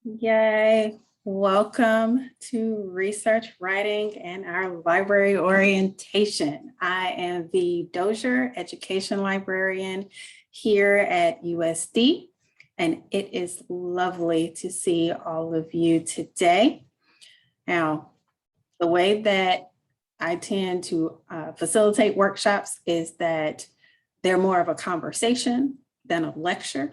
Yay. Welcome to Research Writing and our library orientation. I am the Dozier Education Librarian here at USD, and it is lovely to see all of you today. Now, the way that I tend to facilitate workshops is that they're more of a conversation than a lecture.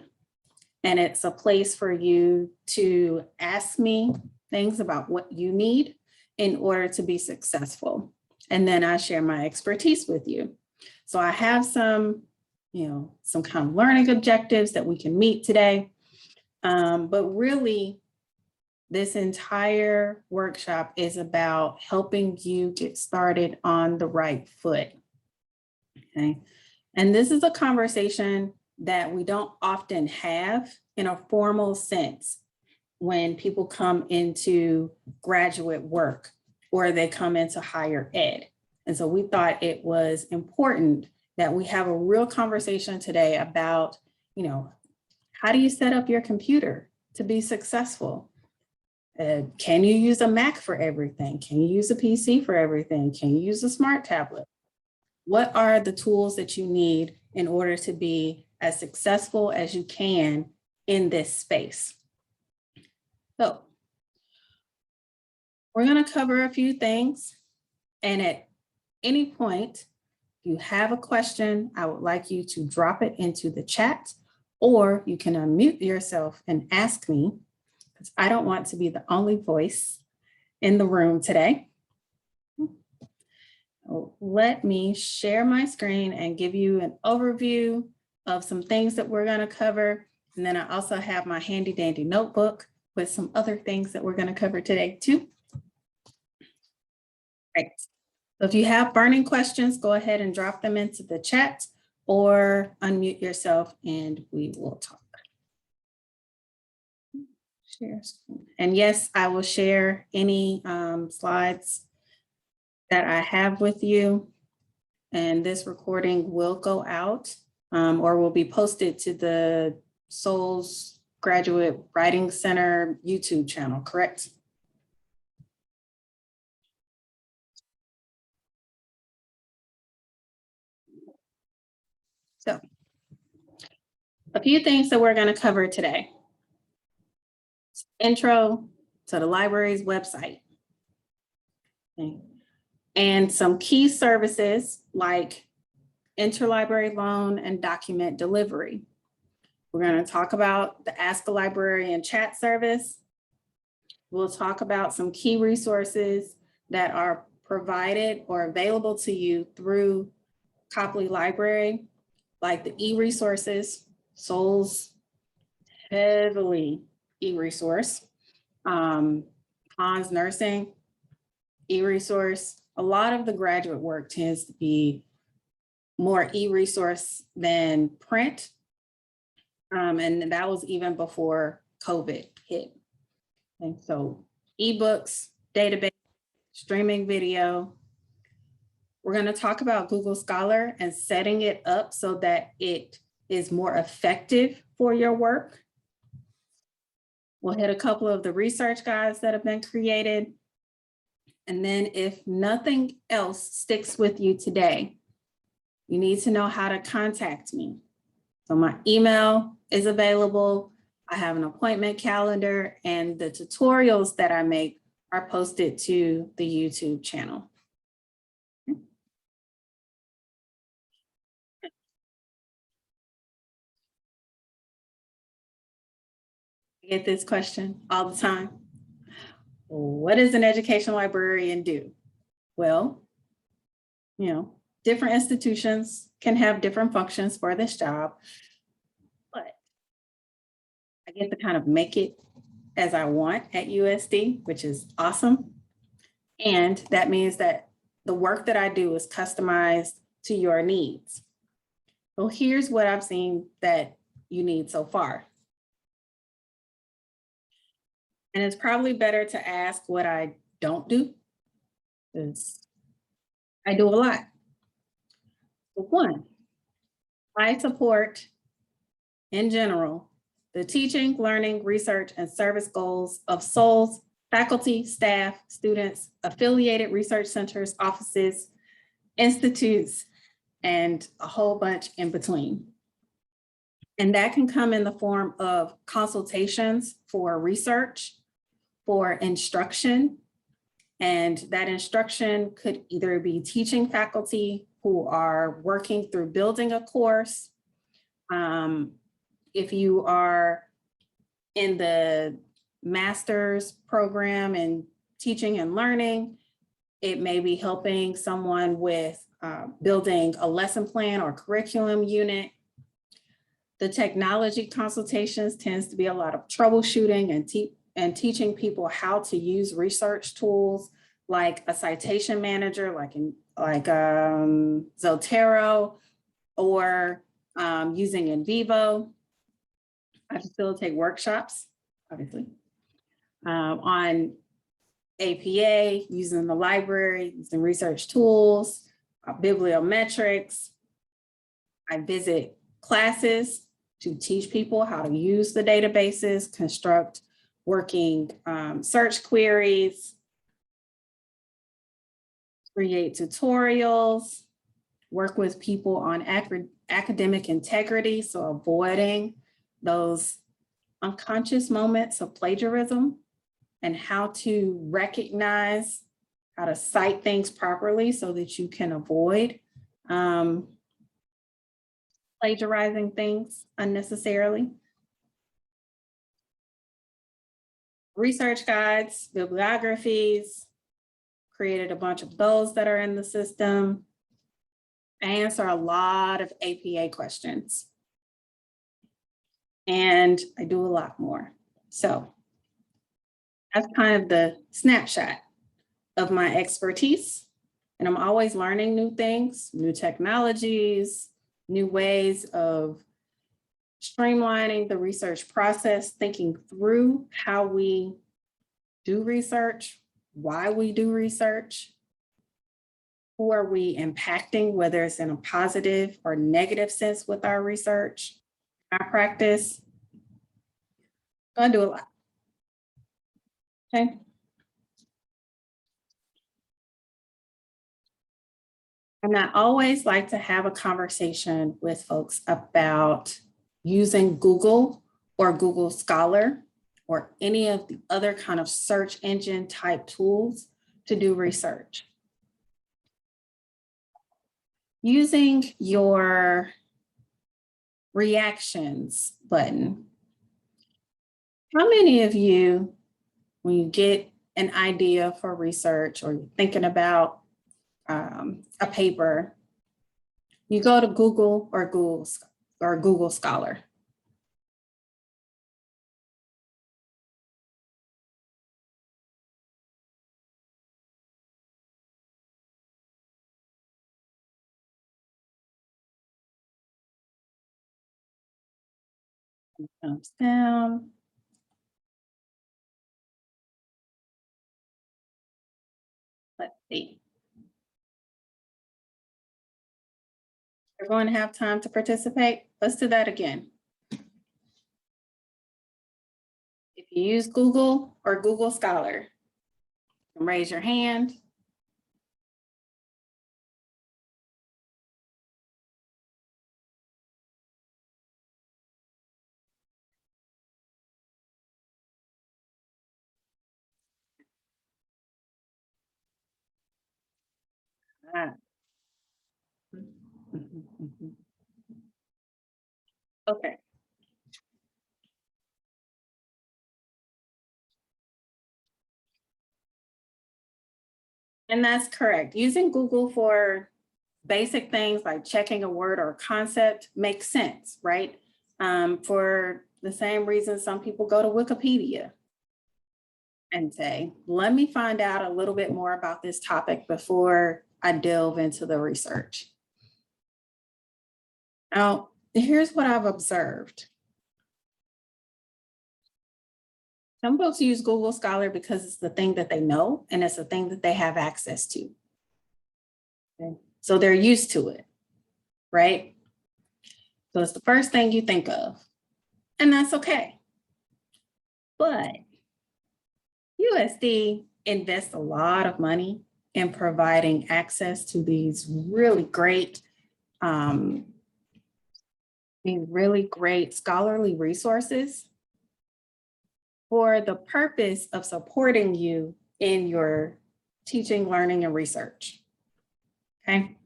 And it's a place for you to ask me things about what you need in order to be successful. And then I share my expertise with you. So I have some kind of learning objectives that we can meet today. But really, this entire workshop is about helping you get started on the right foot. Okay. And this is a conversation that we don't often have in a formal sense when people come into graduate work or they come into higher ed. And so we thought it was important that we have a real conversation today about, how do you set up your computer to be successful? Can you use a Mac for everything? Can you use a PC for everything? Can you use a smart tablet? What are the tools that you need in order to be as successful as you can in this space? So we're going to cover a few things. And at any point, if you have a question, I would like you to drop it into the chat, or you can unmute yourself and ask me, because I don't want to be the only voice in the room today. Let me share my screen and give you an overview of some things that we're going to cover. And then I also have my handy dandy notebook with some other things that we're going to cover today too. Right. So if you have burning questions, go ahead and drop them into the chat or unmute yourself and we will talk. Share screen. And yes, I will share any slides that I have with you. And this recording will go out or will be posted to the Souls Graduate Writing Center YouTube channel, correct? So a few things that we're going to cover today. Intro to the library's website. Okay. And some key services like interlibrary loan and document delivery. We're going to talk about the Ask a Librarian chat service. We'll talk about some key resources that are provided or available to you through Copley Library, like the e-resources, Souls heavily e-resource, Hans Nursing, e-resource. A lot of the graduate work tends to be more e-resource than print. And that was even before COVID hit. And so ebooks, database, streaming video. We're going to talk about Google Scholar and setting it up so that it is more effective for your work. We'll hit a couple of the research guides that have been created. And then if nothing else sticks with you today, you need to know how to contact me. So my email is available. I have an appointment calendar and the tutorials that I make are posted to the YouTube channel. I get this question all the time. What does an education librarian do? Well, different institutions can have different functions for this job, but I get to kind of make it as I want at USD, which is awesome. And that means that the work that I do is customized to your needs. So here's what I've seen that you need so far. And it's probably better to ask what I don't do, because I do a lot. But one, I support, in general, the teaching, learning, research, and service goals of SOLS, faculty, staff, students, affiliated research centers, offices, institutes, and a whole bunch in between. And that can come in the form of consultations for research, for instruction, and that instruction could either be teaching faculty who are working through building a course. If you are in the master's program in teaching and learning, it may be helping someone with building a lesson plan or curriculum unit. The technology consultations tends to be a lot of troubleshooting and teaching people how to use research tools like a citation manager, like Zotero, or using in vivo. I facilitate workshops, obviously, on APA, using the library, using research tools, bibliometrics. I visit classes to teach people how to use the databases, construct working search queries, create tutorials, work with people on academic integrity, so avoiding those unconscious moments of plagiarism, and how to recognize how to cite things properly so that you can avoid plagiarizing things unnecessarily. Research guides, bibliographies, created a bunch of those that are in the system. I answer a lot of APA questions. And I do a lot more. So that's kind of the snapshot of my expertise. And I'm always learning new things, new technologies, new ways of streamlining the research process, thinking through how we do research, why we do research, who are we impacting, whether it's in a positive or negative sense with our research, our practice. I'm gonna do a lot. Okay. And I always like to have a conversation with folks about using Google or Google Scholar or any of the other kind of search engine type tools to do research. Using your reactions button. How many of you, when you get an idea for research or you're thinking about a paper, you go to Google or Google Scholar? Comes down. Let's see. We're going to have time to participate. Let's do that again. If you use Google or Google Scholar, raise your hand. Okay. And that's correct. Using Google for basic things like checking a word or a concept makes sense, right? For the same reason some people go to Wikipedia and say, let me find out a little bit more about this topic before I delve into the research. Now, here's what I've observed. Some folks use Google Scholar because it's the thing that they know and it's the thing that they have access to. Okay. So they're used to it, right? So it's the first thing you think of. and that's okay. But USD invests a lot of money in providing access to these really great scholarly resources for the purpose of supporting you in your teaching, learning, and research. Okay.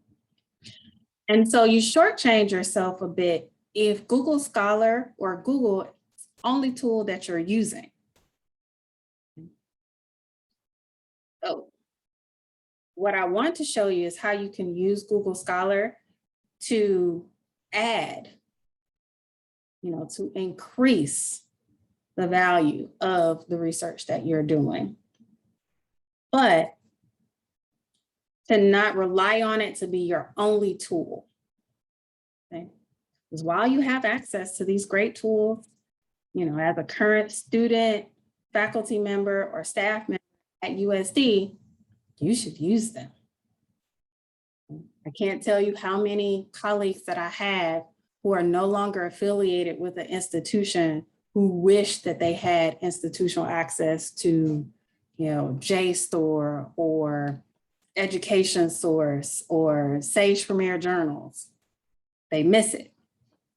And so you shortchange yourself a bit if Google Scholar or Google only tool that you're using. So what I want to show you is how you can use Google Scholar to add, to increase the value of the research that you're doing, but to not rely on it to be your only tool. Okay? Because while you have access to these great tools, as a current student, faculty member, or staff member at USD, you should use them. I can't tell you how many colleagues that I have who are no longer affiliated with an institution who wish that they had institutional access to, JSTOR or Education Source or Sage Premier Journals. They miss it.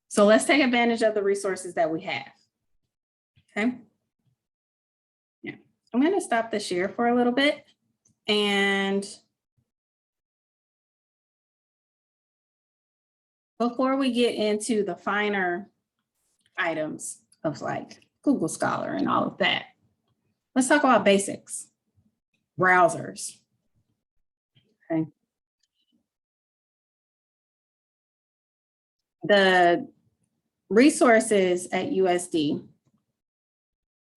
So let's take advantage of the resources that we have. Okay. Yeah, I'm going to stop the share for a little bit. And before we get into the finer items of like Google Scholar and all of that, let's talk about basics. Browsers. Okay. The resources at USD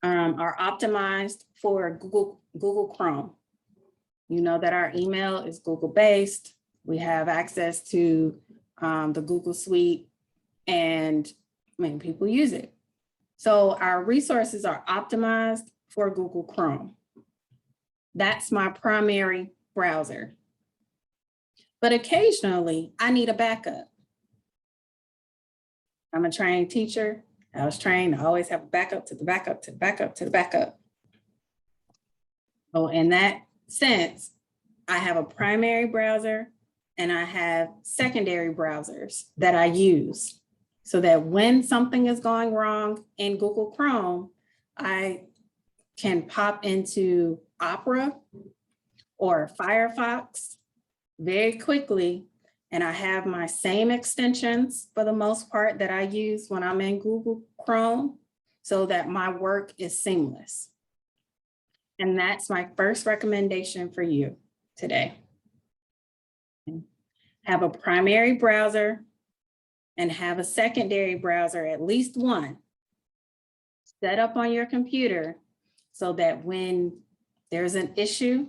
are optimized for Google Chrome. You know that our email is Google based. We have access to the Google Suite, and many people use it. So our resources are optimized for Google Chrome. That's my primary browser. But occasionally I need a backup. I'm a trained teacher. I was trained to always have a backup to the backup to the backup to the backup. So in that sense, I have a primary browser and I have secondary browsers that I use so that when something is going wrong in Google Chrome, I can pop into Opera or Firefox very quickly, and I have my same extensions for the most part that I use when I'm in Google Chrome so that my work is seamless. And that's my first recommendation for you today. Have a primary browser and have a secondary browser, at least one, set up on your computer so that when there's an issue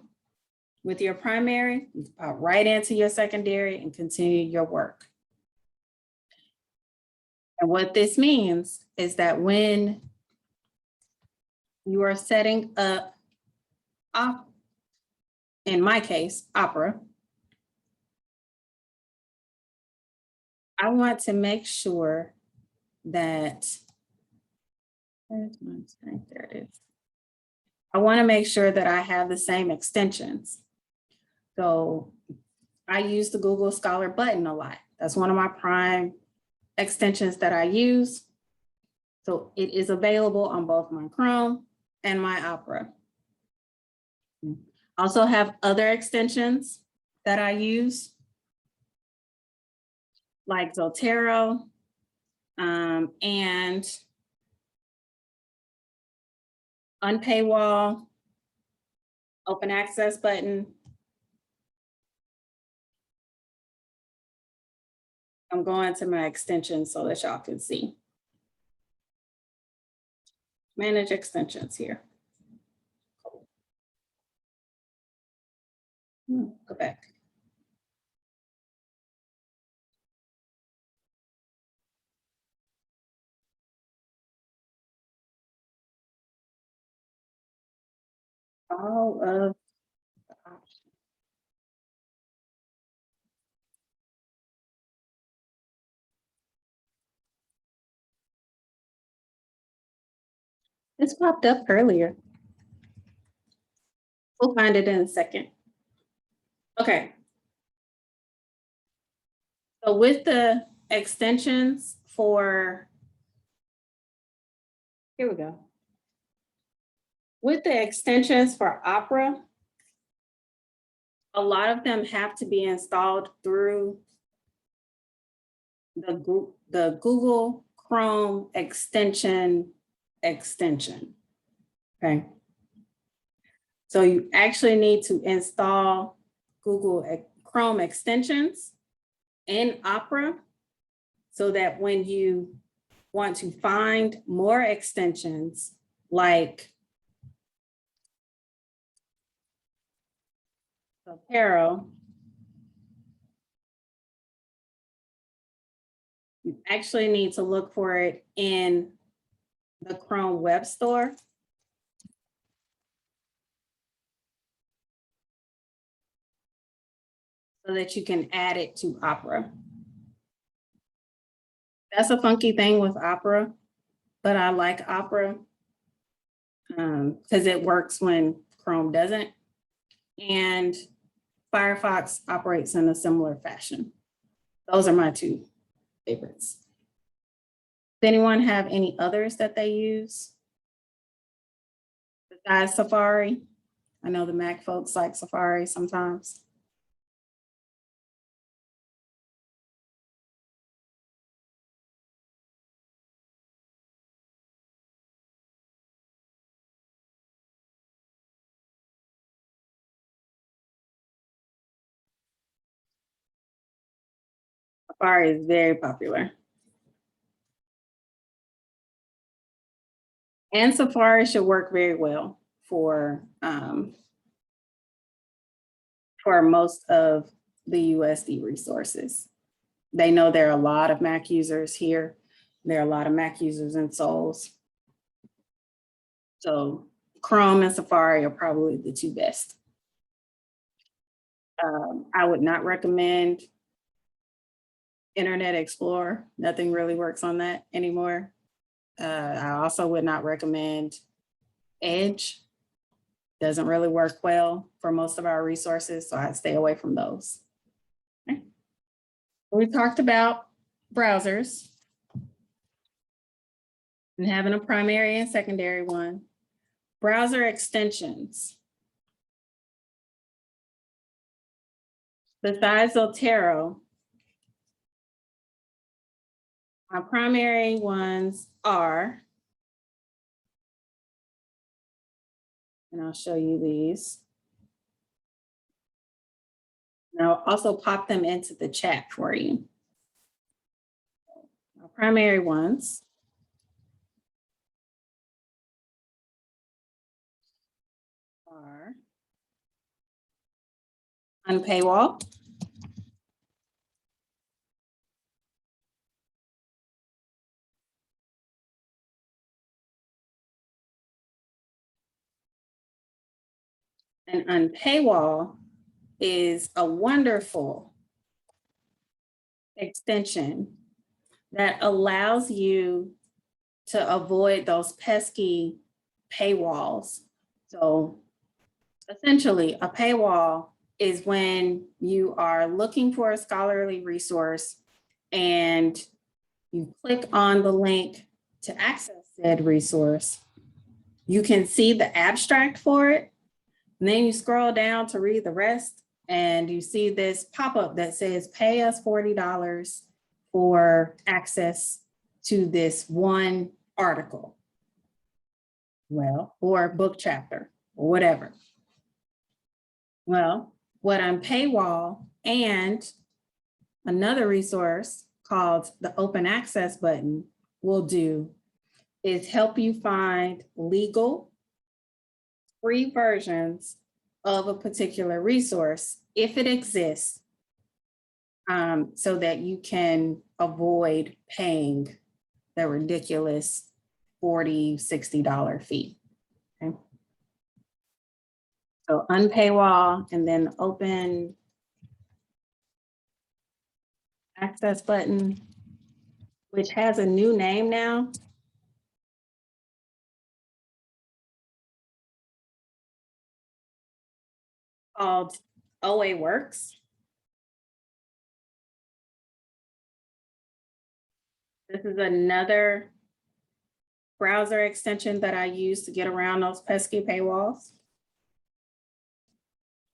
with your primary, you pop right into your secondary and continue your work. And what this means is that when you are setting up, in my case, Opera, I want to make sure that, there it is. I want to make sure that I have the same extensions. So I use the Google Scholar button a lot. That's one of my prime extensions that I use. So it is available on both my Chrome and my Opera. I also have other extensions that I use, like Zotero and Unpaywall, open access button. I'm going to my extensions so that y'all can see. Manage extensions here. Go back. All of the options. It's popped up earlier. We'll find it in a second. Okay. So with the extensions for, here we go. With the extensions for Opera, a lot of them have to be installed through the Google Chrome extension. Okay. So you actually need to install Google Chrome extensions in Opera so that when you want to find more extensions like Apparel, you actually need to look for it in the Chrome Web Store. So that you can add it to Opera. That's a funky thing with Opera, but I like Opera because it works when Chrome doesn't. And Firefox operates in a similar fashion. Those are my two favorites. Does anyone have any others that they use besides Safari? I know the Mac folks like Safari sometimes. Safari is very popular. And Safari should work very well for most of the USD resources. They know there are a lot of Mac users here. There are a lot of Mac users in Souls. So Chrome and Safari are probably the two best. I would not recommend Internet Explorer. Nothing really works on that anymore. I also would not recommend Edge. Doesn't really work well for most of our resources, so I'd stay away from those. Okay. We talked about browsers and having a primary and secondary one. Browser extensions. Besides Zotero, my primary ones are, and I'll show you these. And I'll also pop them into the chat for you. Our primary ones are Unpaywall, and Unpaywall is a wonderful extension that allows you to avoid those pesky paywalls. So essentially, a paywall is when you are looking for a scholarly resource and you click on the link to access said resource. You can see the abstract for it, and then you scroll down to read the rest, and you see this pop-up that says, pay us $40 for access to this one article. Well, or book chapter, or whatever. Well, what Unpaywall and another resource called the Open Access button will do is help you find legal free versions of a particular resource if it exists, so that you can avoid paying the ridiculous $40, $60 fee. Okay. So Unpaywall and then Open Access button, which has a new name now. called OA Works. This is another browser extension that I use to get around those pesky paywalls.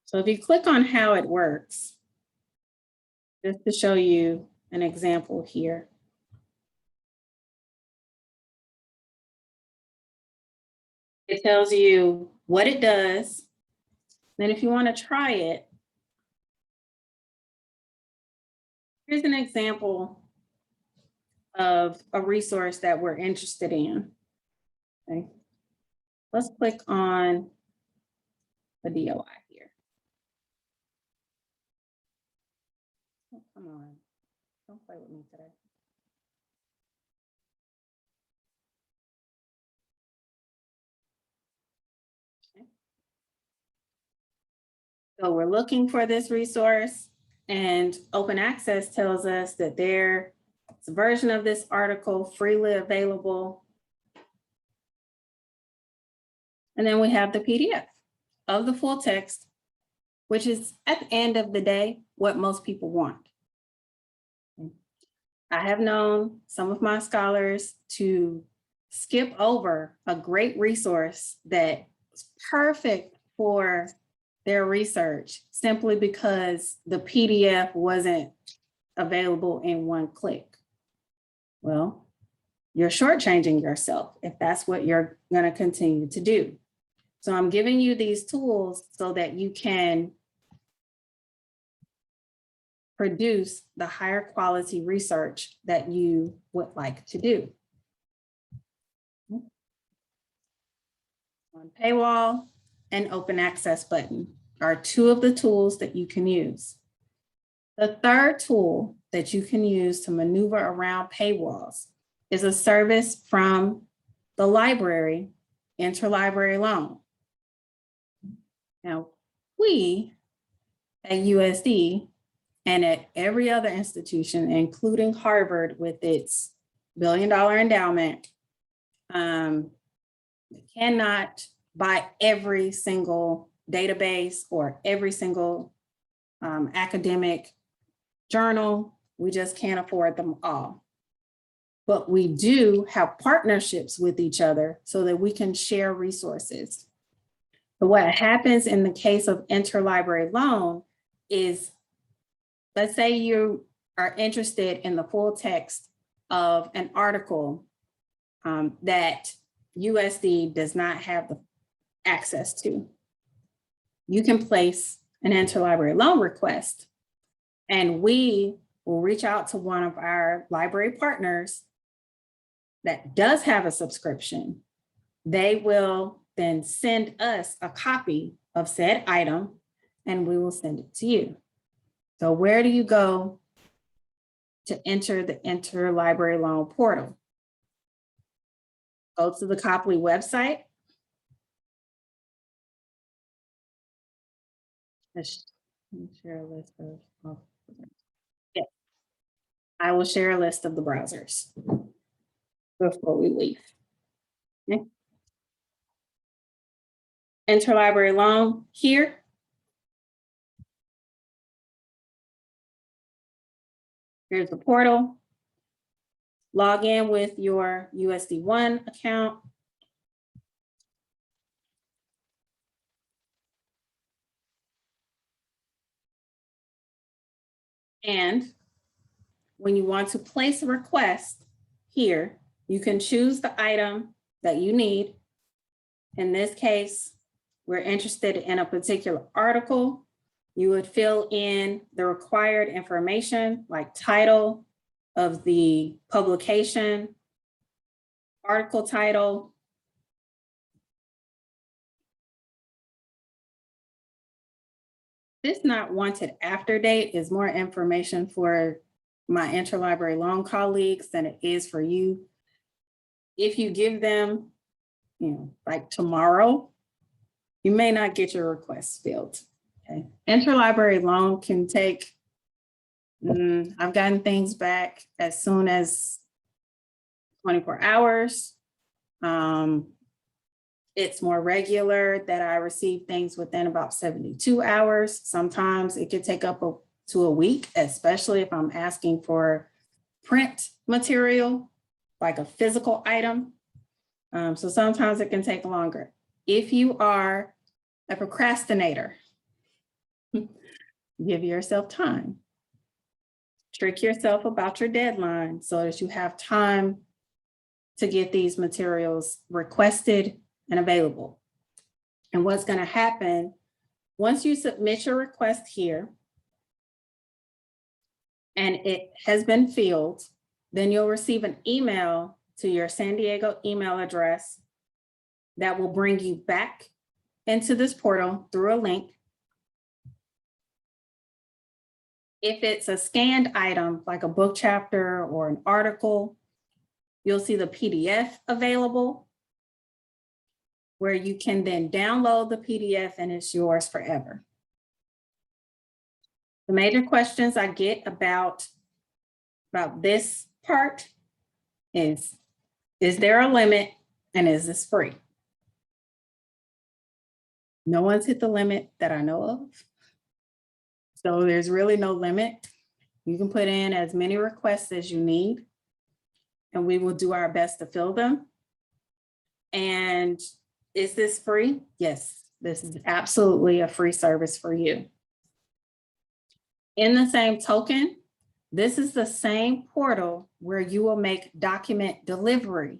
So if you click on how it works, just to show you an example here. It tells you what it does. Then if you want to try it, here's an example of a resource that we're interested in. Okay. Let's click on the DOI here. Oh, come on, don't play with me today. Okay. So we're looking for this resource, and open access tells us that there's a version of this article freely available. And then we have the PDF of the full text, which is at the end of the day, what most people want. I have known some of my scholars to skip over a great resource that is perfect for their research simply because the PDF wasn't available in one click. Well, you're shortchanging yourself if that's what you're going to continue to do. So I'm giving you these tools so that you can produce the higher quality research that you would like to do. On paywall and open access button are two of the tools that you can use. The third tool that you can use to maneuver around paywalls is a service from the library, interlibrary loan. Now, we at USD and at every other institution, including Harvard with its billion-dollar endowment, cannot buy every single database or every single academic journal. We just can't afford them all. But we do have partnerships with each other so that we can share resources. But what happens in the case of interlibrary loan is, let's say you are interested in the full text of an article that USD does not have the access to. You can place an interlibrary loan request, and we will reach out to one of our library partners that does have a subscription. They will then send us a copy of said item, and we will send it to you. So where do you go to enter the interlibrary loan portal? Go to the Copley website. Let's share a list of, yeah. I will share a list of the browsers before we leave. Okay. Interlibrary loan here. Here's the portal. Log in with your USD1 account. And when you want to place a request here, you can choose the item that you need. In this case, we're interested in a particular article. You would fill in the required information like title of the publication, article title, this not wanted after date is more information for my interlibrary loan colleagues than it is for you. If you give them, like tomorrow, you may not get your request filled. Okay. Interlibrary loan can take, I've gotten things back as soon as 24 hours. it's more regular that I receive things within about 72 hours. Sometimes it could take up to a week, especially if I'm asking for print material, like a physical item. So sometimes it can take longer. If you are a procrastinator, give yourself time. Trick yourself about your deadline so that you have time to get these materials requested and available. And what's going to happen once you submit your request here and it has been filled, then you'll receive an email to your San Diego email address that will bring you back into this portal through a link. If it's a scanned item, like a book chapter or an article, you'll see the PDF available where you can then download the PDF and it's yours forever. The major questions I get about this part is there a limit and is this free? No one's hit the limit that I know of. So there's really no limit. You can put in as many requests as you need and we will do our best to fill them. And is this free? Yes, this is absolutely a free service for you. In the same token, this is the same portal where you will make document delivery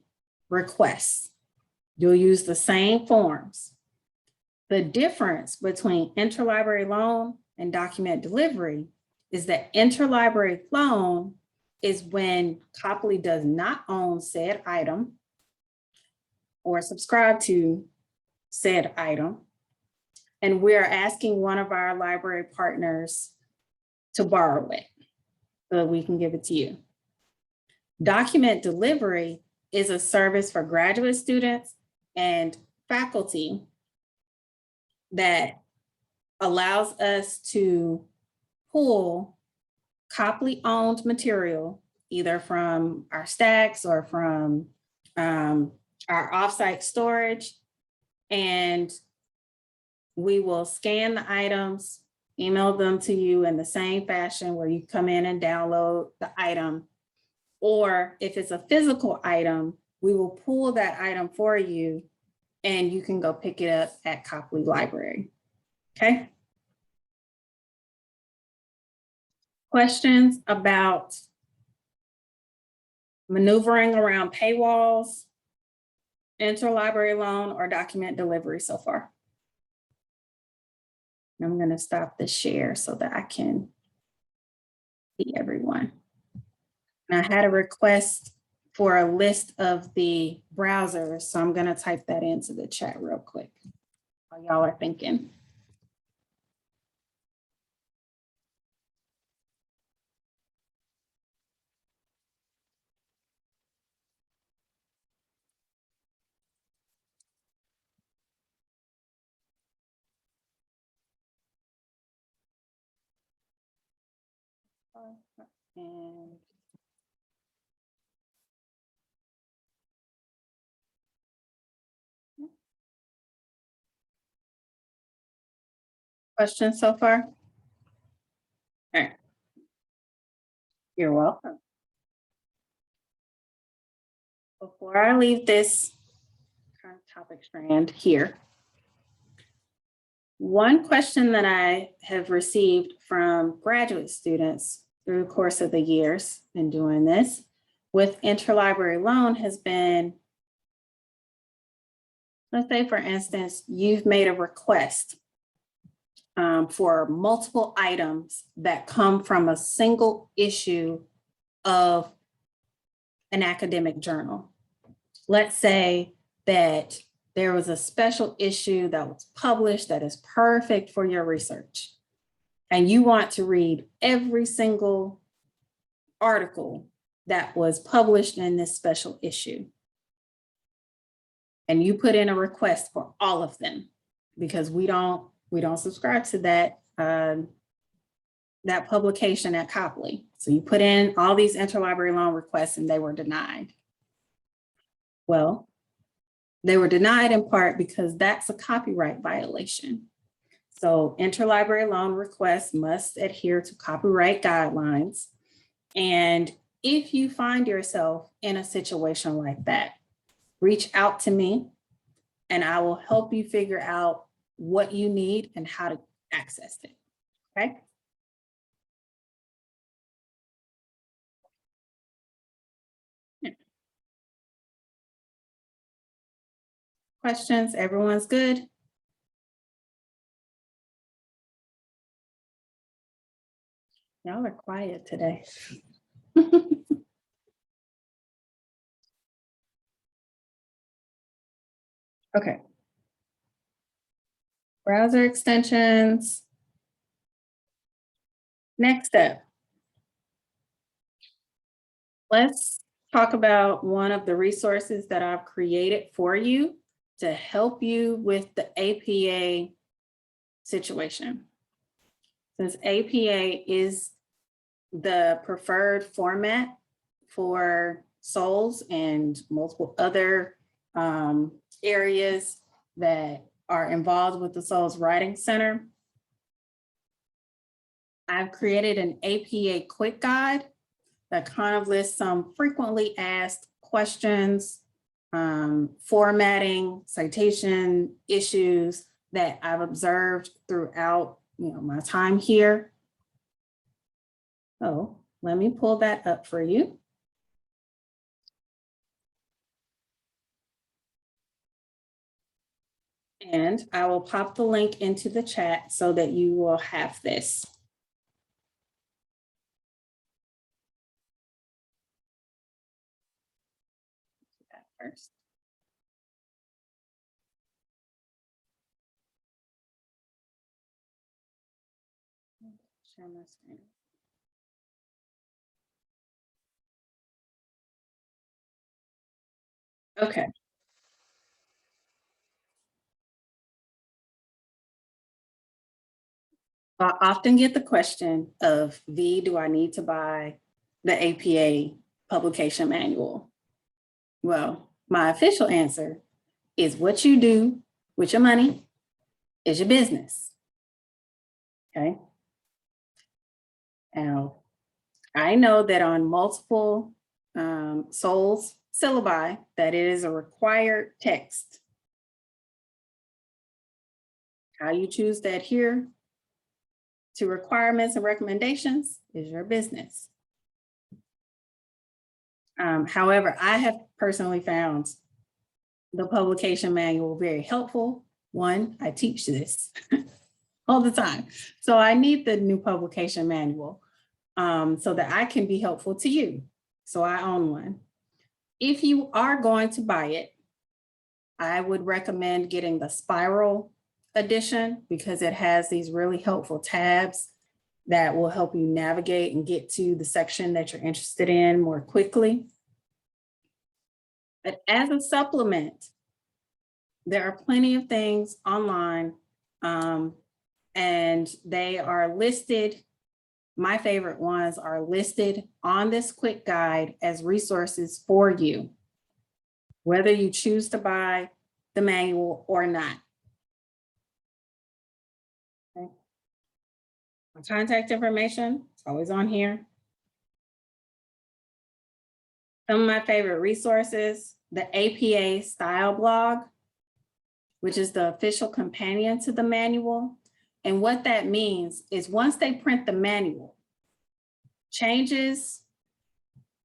requests. You'll use the same forms. The difference between interlibrary loan and document delivery is that interlibrary loan is when Copley does not own said item or subscribe to said item. And we're asking one of our library partners to borrow it so that we can give it to you. Document delivery is a service for graduate students and faculty that allows us to pull Copley owned material, either from our stacks or from our offsite storage. And we will scan the items, email them to you in the same fashion where you come in and download the item. Or if it's a physical item, we will pull that item for you and you can go pick it up at Copley Library. Okay. Questions about maneuvering around paywalls, interlibrary loan, or document delivery so far? I'm going to stop the share so that I can see everyone. And I had a request for a list of the browsers, so I'm going to type that into the chat real quick while y'all are thinking. And questions so far? All right. You're welcome. Before I leave this current topic strand here, one question that I have received from graduate students through the course of the years in doing this with interlibrary loan has been, let's say for instance, you've made a request for multiple items that come from a single issue of an academic journal. Let's say that there was a special issue that was published that is perfect for your research, and you want to read every single article that was published in this special issue. And you put in a request for all of them because we don't subscribe to that, that publication at Copley. So you put in all these interlibrary loan requests and they were denied. Well, They were denied in part because that's a copyright violation. So interlibrary loan requests must adhere to copyright guidelines. And if you find yourself in a situation like that, reach out to me and I will help you figure out what you need and how to access it, okay? Questions? Everyone's good? Y'all are quiet today. Okay. Browser extensions. Next step. Let's talk about one of the resources that I've created for you to help you with the APA situation. Since APA is the preferred format for SOLs and multiple other areas that are involved with the SOLs Writing Center, I've created an APA quick guide that kind of lists some frequently asked questions, formatting, citation issues that I've observed throughout my time here. So let me pull that up for you. And I will pop the link into the chat so that you will have this. First. Share my screen. Okay. I often get the question of, V, do I need to buy the APA publication manual? Well, my official answer is what you do with your money is your business. Okay. Now, I know that on multiple SOLs syllabi that it is a required text. How you choose to adhere to requirements and recommendations is your business. However, I have personally found the publication manual very helpful. One, I teach this all the time. So I need the new publication manual so that I can be helpful to you. So I own one. If you are going to buy it, I would recommend getting the spiral edition because it has these really helpful tabs that will help you navigate and get to the section that you're interested in more quickly. But as a supplement, there are plenty of things online and they are listed. My favorite ones are listed on this quick guide as resources for you, whether you choose to buy the manual or not. Okay. My contact information is always on here. Some of my favorite resources, the APA style blog, which is the official companion to the manual. And what that means is once they print the manual, changes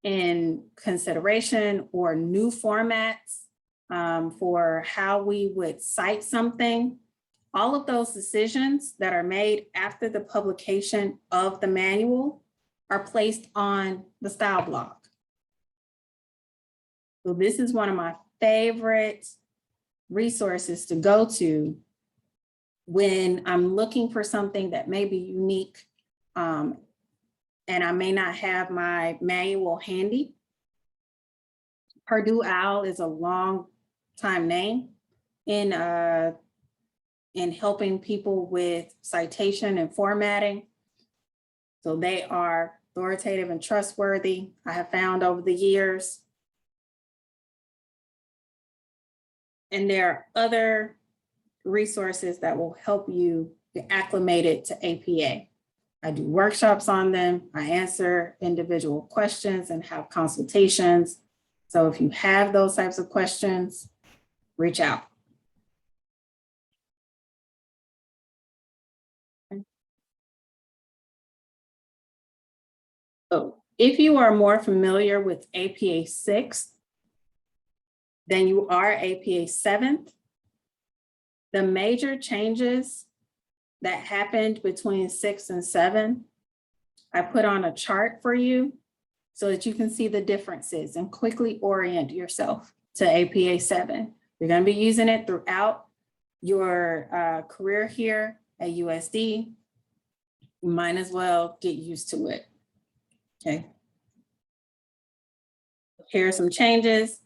in consideration or new formats for how we would cite something, all of those decisions that are made after the publication of the manual are placed on the style blog. So this is one of my favorite resources to go to when I'm looking for something that may be unique and I may not have my manual handy. Purdue OWL is a long time name in helping people with citation and formatting. So they are authoritative and trustworthy, I have found over the years. And there are other resources that will help you get acclimated to APA. I do workshops on them. I answer individual questions and have consultations. So if you have those types of questions, reach out. So if you are more familiar with APA 6th than you are APA 7th, the major changes that happened between 6 and 7, I put on a chart for you so that you can see the differences and quickly orient yourself to APA 7. You're going to be using it throughout your career here at USD. You might as well get used to it. Okay. Here are some changes.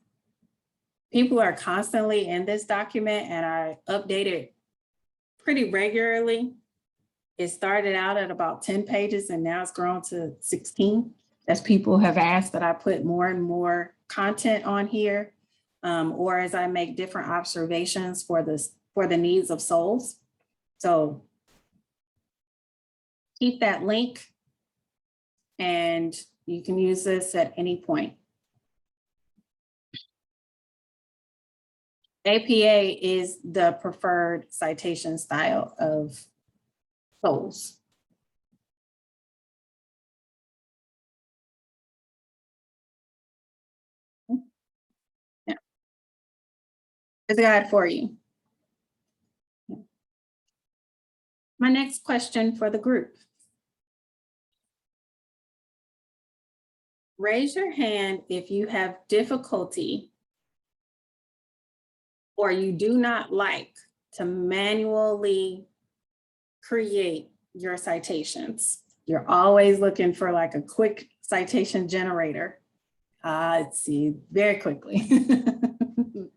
People are constantly in this document and I update it pretty regularly. It started out at about 10 pages and now it's grown to 16. As people have asked that I put more and more content on here, or as I make different observations for the needs of souls. So keep that link and you can use this at any point. APA is the preferred citation style of souls. Yeah. There's a guide for you. My next question for the group. Raise your hand if you have difficulty or you do not like to manually create your citations. You're always looking for like a quick citation generator. Let's see, very quickly.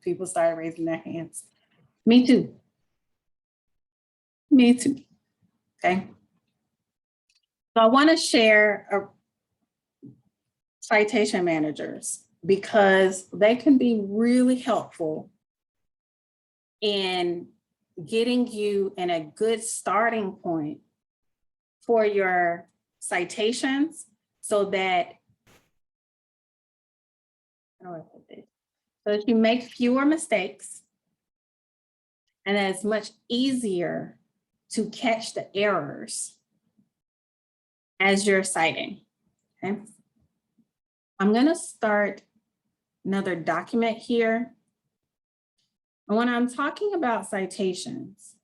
People started raising their hands. Me too. Me too. Okay. So I want to share citation managers because they can be really helpful in getting you in a good starting point for your citations so that, so that you make fewer mistakes and it's much easier to catch the errors as you're citing, okay? I'm gonna start another document here. And when I'm talking about citations,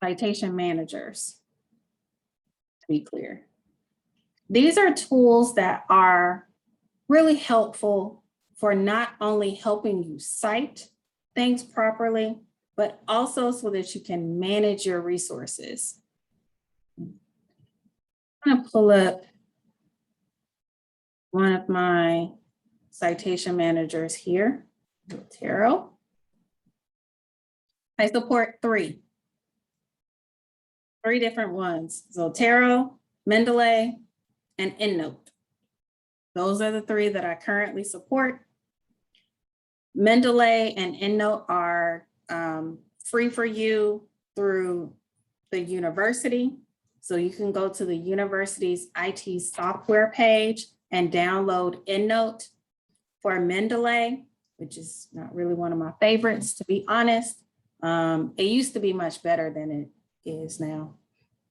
citation managers, to be clear, these are tools that are really helpful for not only helping you cite things properly, but also so that you can manage your resources. I'm gonna pull up one of my citation managers here, Zotero. I support three different ones, Zotero, Mendeley, and EndNote. Those are the three that I currently support. Mendeley and EndNote are free for you through the university. So you can go to the university's IT software page and download EndNote. For Mendeley, which is not really one of my favorites, to be honest. It used to be much better than it is now.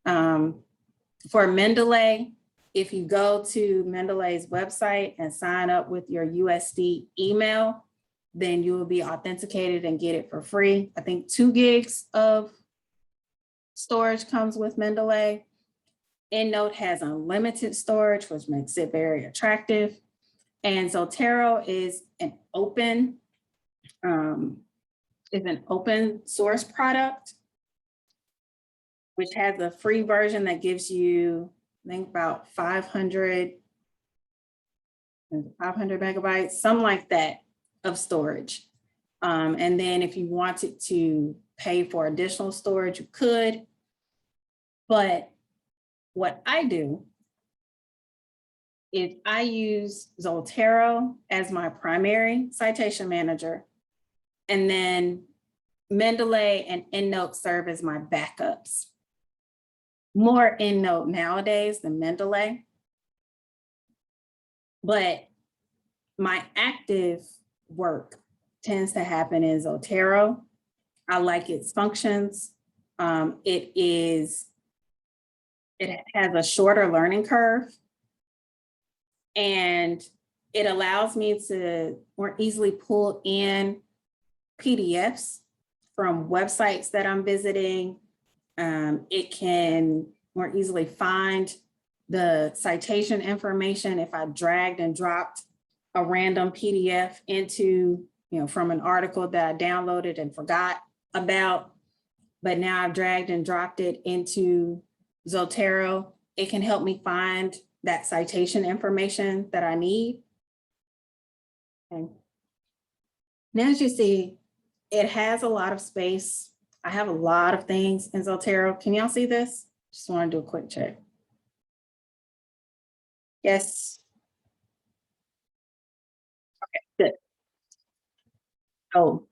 For Mendeley, if you go to Mendeley's website and sign up with your USD email, then you will be authenticated and get it for free. I think 2 gigs of storage comes with Mendeley. EndNote has unlimited storage, which makes it very attractive. And Zotero is an open source product, which has a free version that gives you, I think, about 500 megabytes, something like that, of storage. And then if you wanted to pay for additional storage, you could. But what I do is I use Zotero as my primary citation manager. And then Mendeley and EndNote serve as my backups. More EndNote nowadays than Mendeley. But my active work tends to happen in Zotero. I like its functions. It has a shorter learning curve, and it allows me to more easily pull in PDFs from websites that I'm visiting. It can more easily find the citation information if I dragged and dropped a random PDF into, from an article that I downloaded and forgot about, but now I've dragged and dropped it into Zotero. It can help me find that citation information that I need. Okay. Now, as you see, it has a lot of space. I have a lot of things in Zotero. Can y'all see this? Just want to do a quick check. Yes. Okay, good. Oh,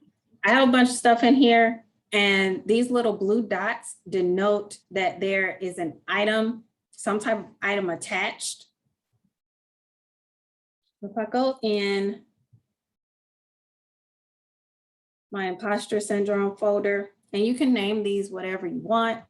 I have a bunch of stuff in here, and these little blue dots denote that there is an item, some type of item attached. If I go in my imposter syndrome folder, and you can name these whatever you want.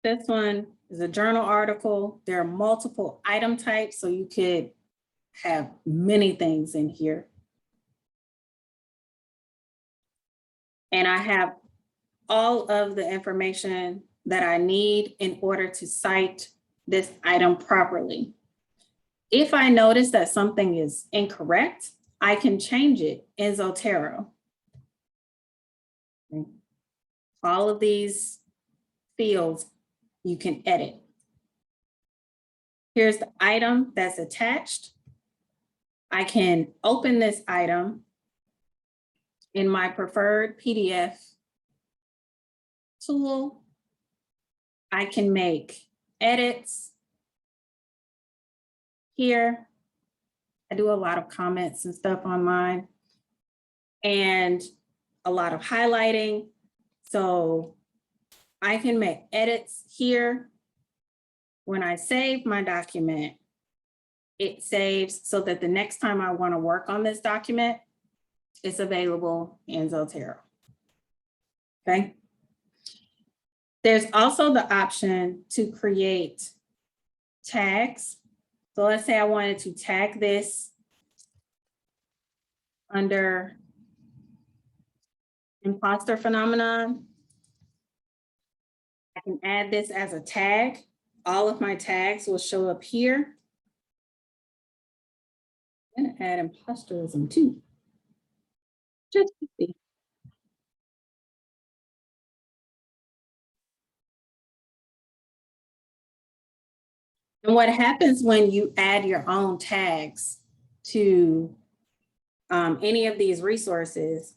This one is a journal article. There are multiple item types, so you could have many things in here. And I have all of the information that I need in order to cite this item properly. If I notice that something is incorrect, I can change it in Zotero. Okay. All of these fields you can edit. Here's the item that's attached. I can open this item in my preferred PDF tool. I can make edits here. I do a lot of comments and stuff on mine, and a lot of highlighting. So I can make edits here. When I save my document, it saves so that the next time I want to work on this document, it's available in Zotero. Okay. There's also the option to create tags. So let's say I wanted to tag this under imposter phenomenon. I can add this as a tag. All of my tags will show up here. I'm going to add imposterism too, just to see. And what happens when you add your own tags to any of these resources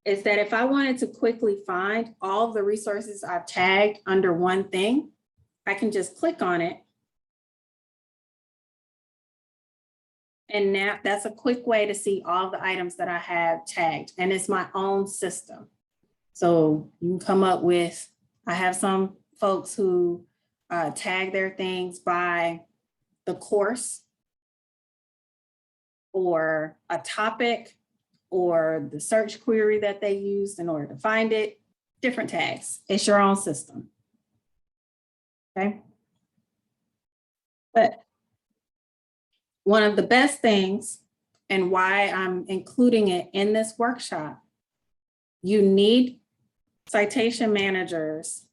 is that if I wanted to quickly find all of the resources I've tagged under one thing, I can just click on it. And now that's a quick way to see all the items that I have tagged, and it's my own system. So you can come up with, I have some folks who tag their things by the course or a topic or the search query that they used in order to find it, different tags. It's your own system. Okay. But one of the best things, and why I'm including it in this workshop, you need citation managers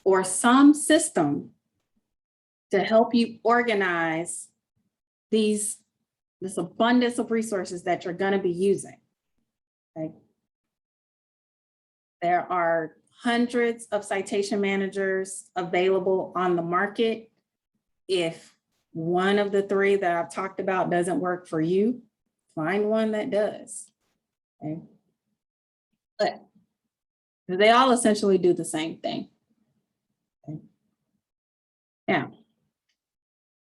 or some system to help you organize this abundance of resources that you're going to be using. Okay. There are hundreds of citation managers available on the market. If one of the three that I've talked about doesn't work for you, find one that does. Okay. But they all essentially do the same thing. Okay. Now,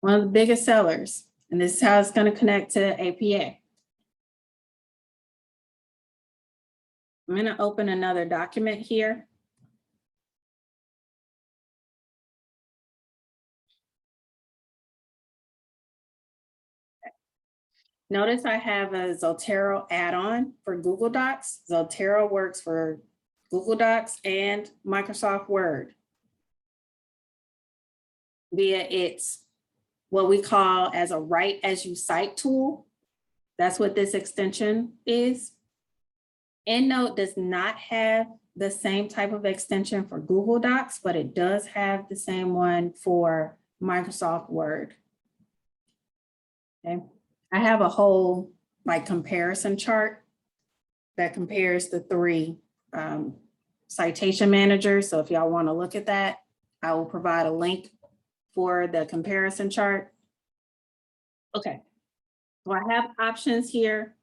one of the biggest sellers And this is how it's going to connect to APA. I'm going to open another document here. Notice I have a Zotero add-on for Google Docs. Zotero works for Google Docs and Microsoft Word via its what we call as a write as you cite tool. That's what this extension is. EndNote does not have the same type of extension for Google Docs, but it does have the same one for Microsoft Word. Okay. I have a whole like comparison chart that compares the three citation managers. So if y'all want to look at that, I will provide a link for the comparison chart. Okay, so I have options here.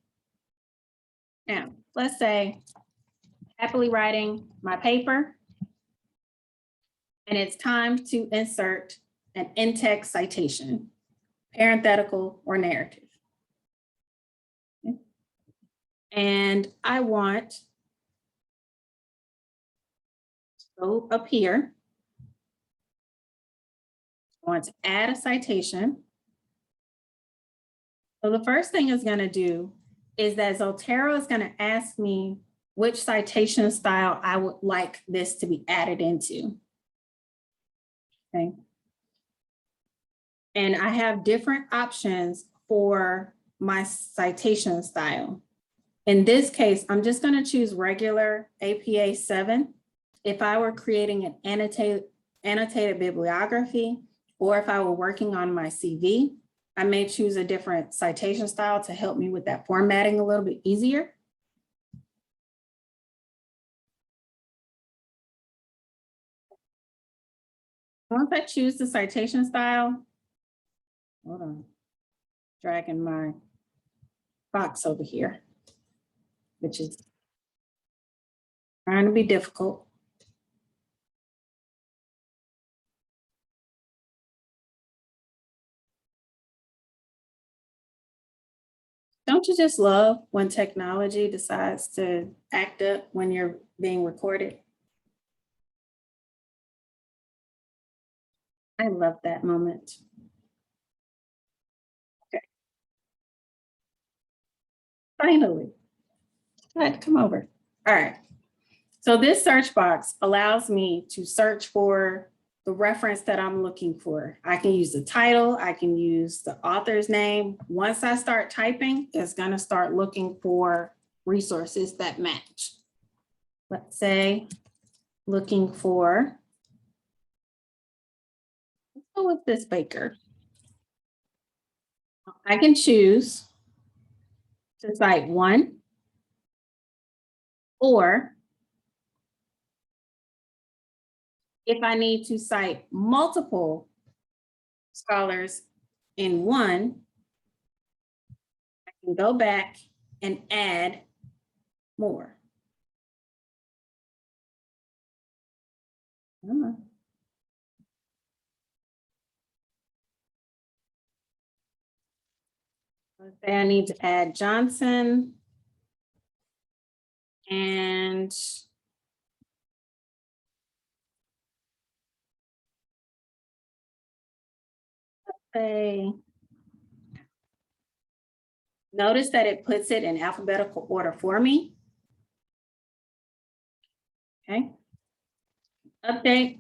Now, let's say happily writing my paper, and it's time to insert an in-text citation, parenthetical or narrative. Okay. And I want to go up here. I want to add a citation. So the first thing it's going to do is that Zotero is going to ask me which citation style I would like this to be added into. Okay. And I have different options for my citation style. In this case, I'm just going to choose regular APA 7. If I were creating an annotated bibliography, or if I were working on my CV, I may choose a different citation style to help me with that formatting a little bit easier. Once I choose the citation style, hold on, dragging my box over here, which is trying to be difficult. Don't you just love when technology decides to act up when you're being recorded? I love that moment. Okay. Finally. Go ahead, come over. All right. So this search box allows me to search for the reference that I'm looking for. I can use the title, I can use the author's name. Once I start typing, it's going to start looking for resources that match. Let's say looking for, let's go with this baker. I can choose to cite one, or if I need to cite multiple scholars in one, I can go back and add more. Let's say I need to add Johnson and say, notice that it puts it in alphabetical order for me. Okay. Update.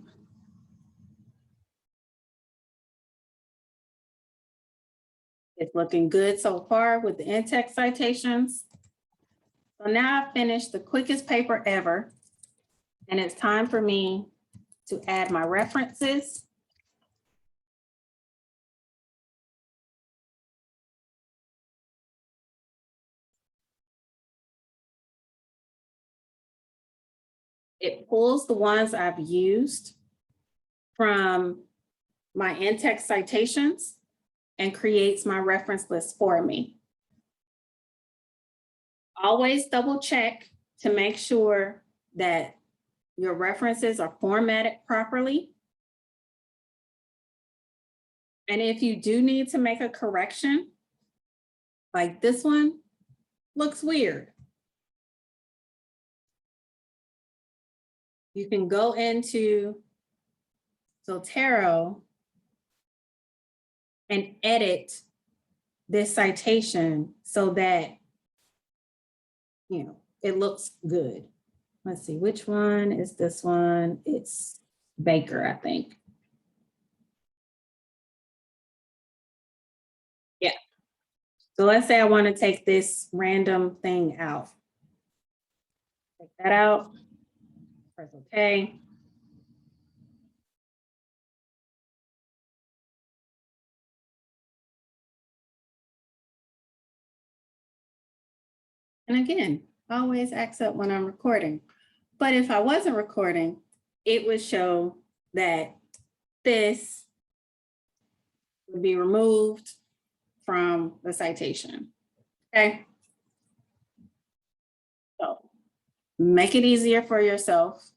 It's looking good so far with the in-text citations. So now I've finished the quickest paper ever, and it's time for me to add my references. It pulls the ones I've used from my in-text citations and creates my reference list for me. Always double check to make sure that your references are formatted properly. And if you do need to make a correction, like this one looks weird, you can go into Zotero and edit this citation so that, it looks good. Let's see, which one is this one? It's Baker, I think. Yeah. So let's say I want to take this random thing out. Take that out, press OK. And again, always accept when I'm recording. But if I wasn't recording, it would show that this would be removed from the citation. Okay. So make it easier for yourself.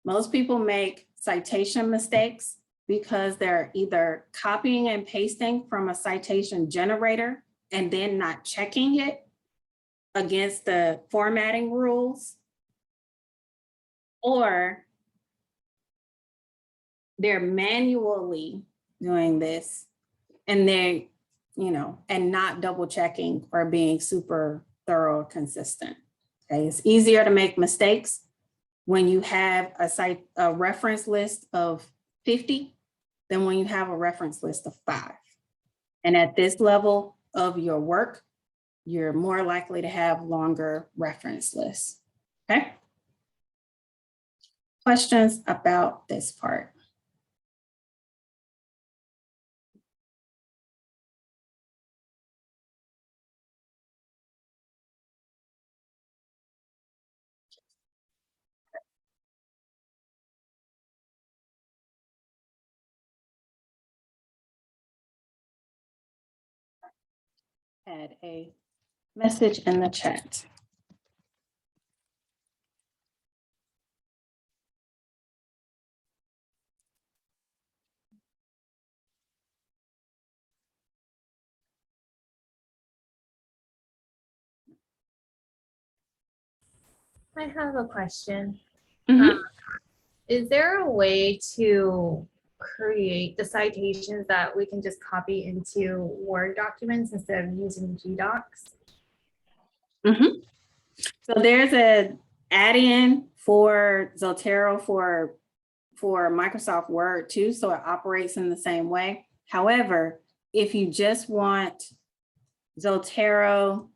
Most people make citation mistakes because they're either copying and pasting from a citation generator and then not checking it against the formatting rules, or they're manually doing this and they, and not double checking or being super thorough, consistent. Okay, it's easier to make mistakes when you have a reference list of 50 than when you have a reference list of 5. And at this level of your work, you're more likely to have longer reference lists. Okay. Questions about this part? Add a message in the chat. I have a question. Mhm. Is there a way to create the citations that we can just copy into Word documents instead of using GDocs? So there's a add-in for Zotero for Microsoft Word too, so it operates in the same way. However, if you just want Zotero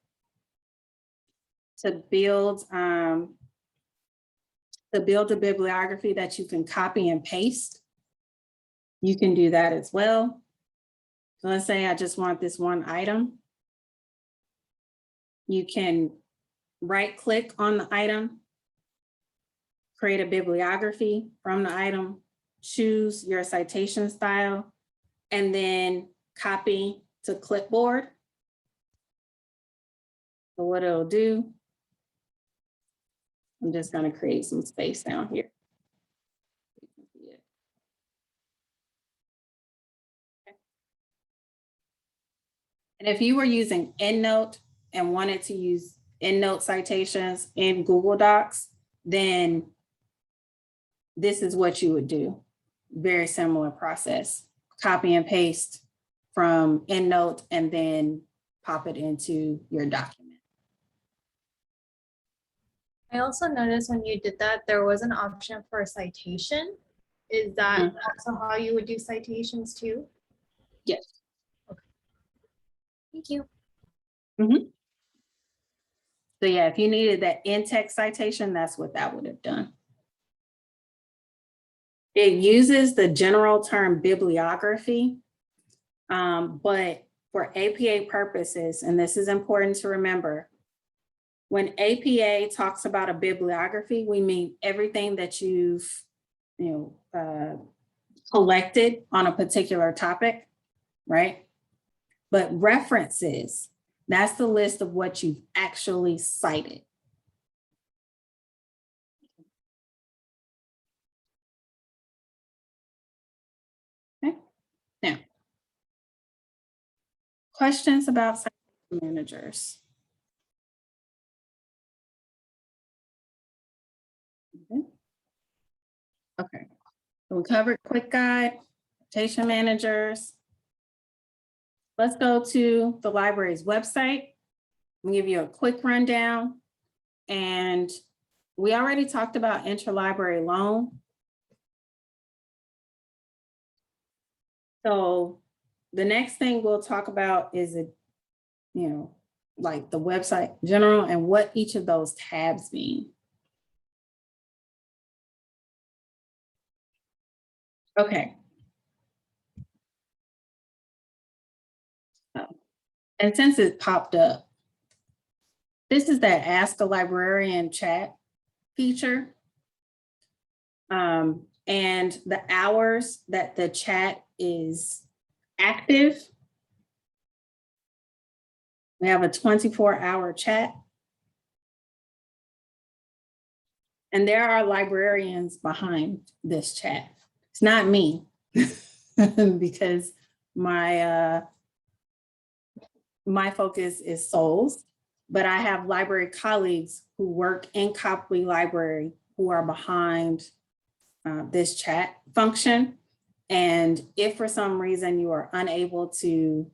to build a bibliography that you can copy and paste, you can do that as well. So let's say I just want this one item. You can right-click on the item, create a bibliography from the item, choose your citation style, and then copy to clipboard. So what it'll do, I'm just going to create some space down here. And if you were using EndNote and wanted to use EndNote citations in Google Docs, then this is what you would do. Very similar process. Copy and paste from EndNote and then pop it into your document. I also noticed when you did that, there was an option for a citation. Is that also how you would do citations too? Yes. Okay. Thank you. So yeah, if you needed that in-text citation, that's what that would have done. It uses the general term bibliography, but for APA purposes, and this is important to remember, when APA talks about a bibliography, we mean everything that you've collected on a particular topic, right? But references, that's the list of what you've actually cited. Okay, now Questions about citation managers? Okay, so we covered quick guide, citation managers. Let's go to the library's website. I'll give you a quick rundown. And we already talked about interlibrary loan. So the next thing we'll talk about is like the website in general and what each of those tabs mean. Okay. And since it popped up, this is that Ask a Librarian chat feature. And the hours that the chat is active, we have a 24-hour chat. And there are librarians behind this chat. It's not me because my focus is souls, but I have library colleagues who work in Copley Library who are behind this chat function. And if for some reason you are unable to,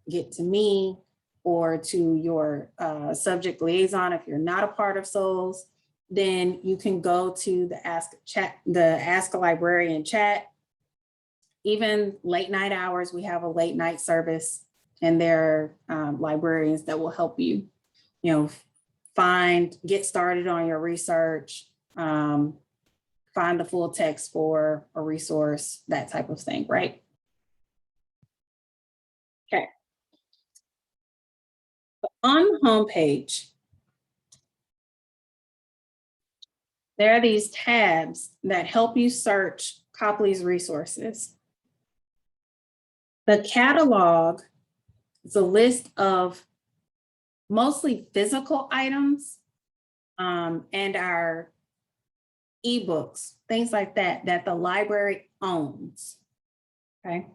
get to me or to your subject liaison, if you're not a part of souls, then you can go to the Ask a Librarian chat. Even late night hours, we have a late night service, and there are librarians that will help you, get started on your research, find the full text for a resource, that type of thing, right? Okay. On the homepage, there are these tabs that help you search Copley's resources. The catalog is a list of mostly physical items and our ebooks, things like that, that the library owns, okay?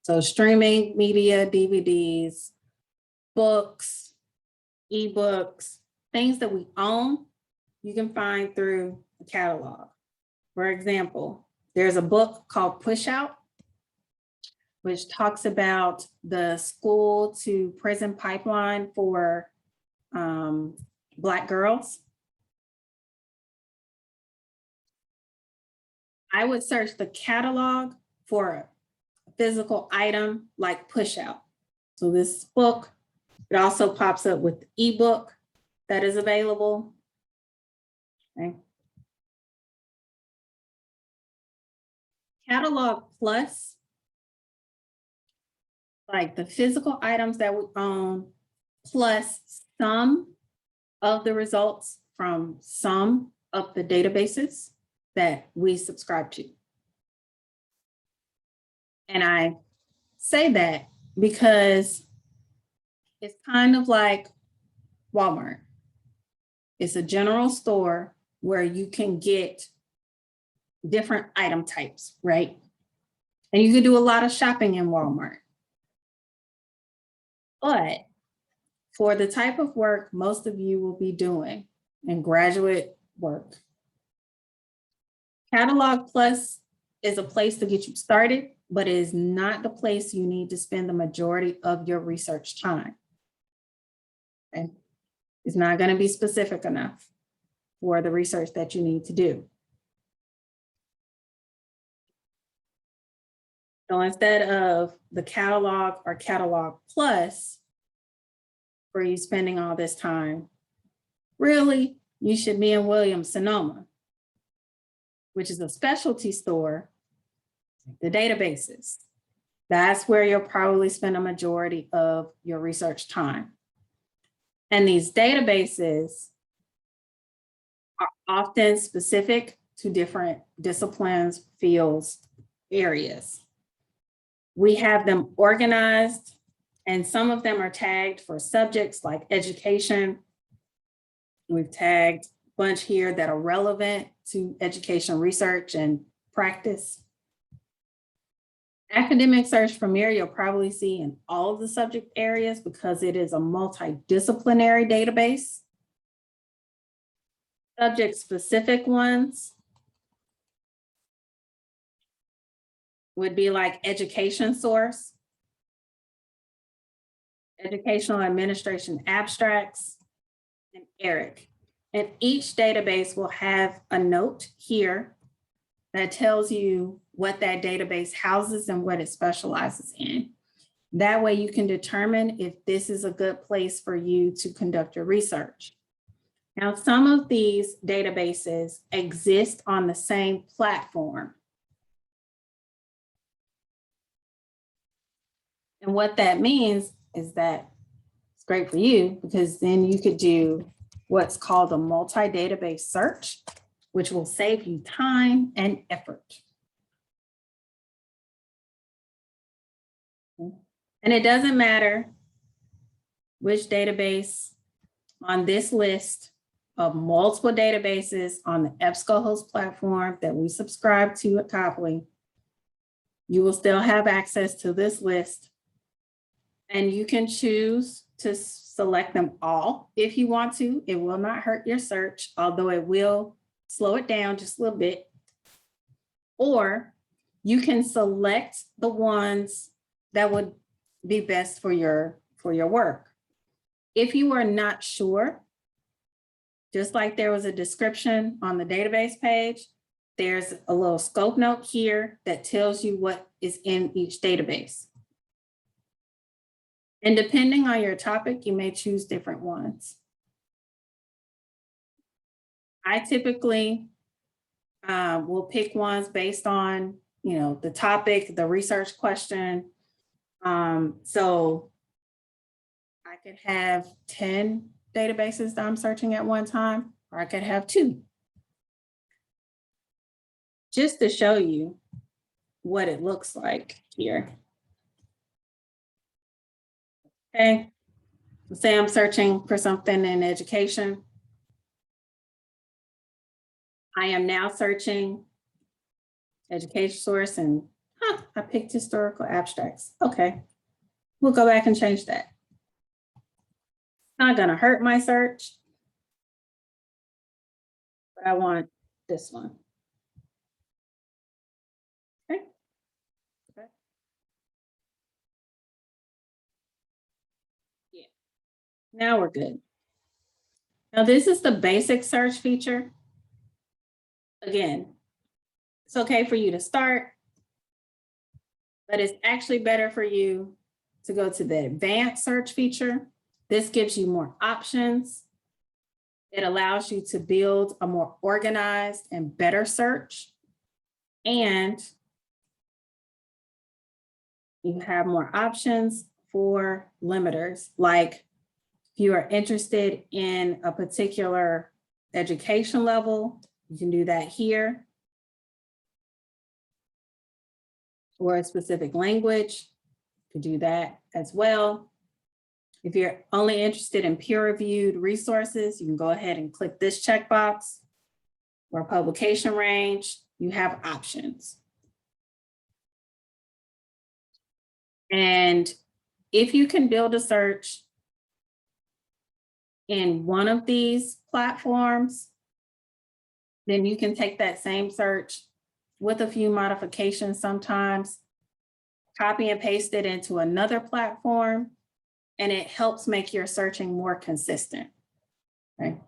So streaming media, DVDs, books, ebooks, things that we own, you can find through the catalog. For example, there's a book called Push Out, which talks about the school to prison pipeline for Black girls. I would search the catalog for a physical item like Push Out. So this book, it also pops up with the ebook that is available. Okay. Catalog Plus, like the physical items that we own, plus some of the results from some of the databases that we subscribe to. And I say that because it's kind of like Walmart. It's a general store where you can get different item types, right? And you can do a lot of shopping in Walmart. But for the type of work most of you will be doing in graduate work, Catalog Plus is a place to get you started, but it is not the place you need to spend the majority of your research time. Okay? It's not going to be specific enough for the research that you need to do. So instead of the catalog or Catalog Plus, for you spending all this time, really, you should be in Williams-Sonoma, which is a specialty store, the databases. That's where you'll probably spend a majority of your research time. And these databases are often specific to different disciplines, fields, areas. We have them organized, and some of them are tagged for subjects like education. We've tagged a bunch here that are relevant to education research and practice. Academic search premier you'll probably see in all of the subject areas because it is a multidisciplinary database. Subject-specific ones would be like education source, educational administration abstracts, and ERIC. And each database will have a note here that tells you what that database houses and what it specializes in. That way you can determine if this is a good place for you to conduct your research. Now, some of these databases exist on the same platform. And what that means is that it's great for you because then you could do what's called a multi-database search, which will save you time and effort. And it doesn't matter which database on this list of multiple databases on the EBSCOhost platform that we subscribe to at Copley, you will still have access to this list. And you can choose to select them all if you want to. It will not hurt your search, although it will slow it down just a little bit. Or you can select the ones that would be best for your work. If you are not sure, just like there was a description on the database page, there's a little scope note here that tells you what is in each database. And depending on your topic, you may choose different ones. I typically will pick ones based on, the topic, the research question. So I could have 10 databases that I'm searching at one time, or I could have 2. Just to show you what it looks like here. Okay, so say I'm searching for something in education. I am now searching education source and I picked historical abstracts. Okay, we'll go back and change that. Not gonna hurt my search, but I want this one. Okay. Okay. Yeah, now we're good. Now this is the basic search feature. Again, it's okay for you to start, but it's actually better for you to go to the advanced search feature. This gives you more options. It allows you to build a more organized and better search. And you have more options for limiters, like if you are interested in a particular education level, you can do that here. Or a specific language, you can do that as well. If you're only interested in peer-reviewed resources, you can go ahead and click this checkbox. Or publication range, you have options. And if you can build a search in one of these platforms, then you can take that same search with a few modifications sometimes, copy and paste it into another platform, and it helps make your searching more consistent, right?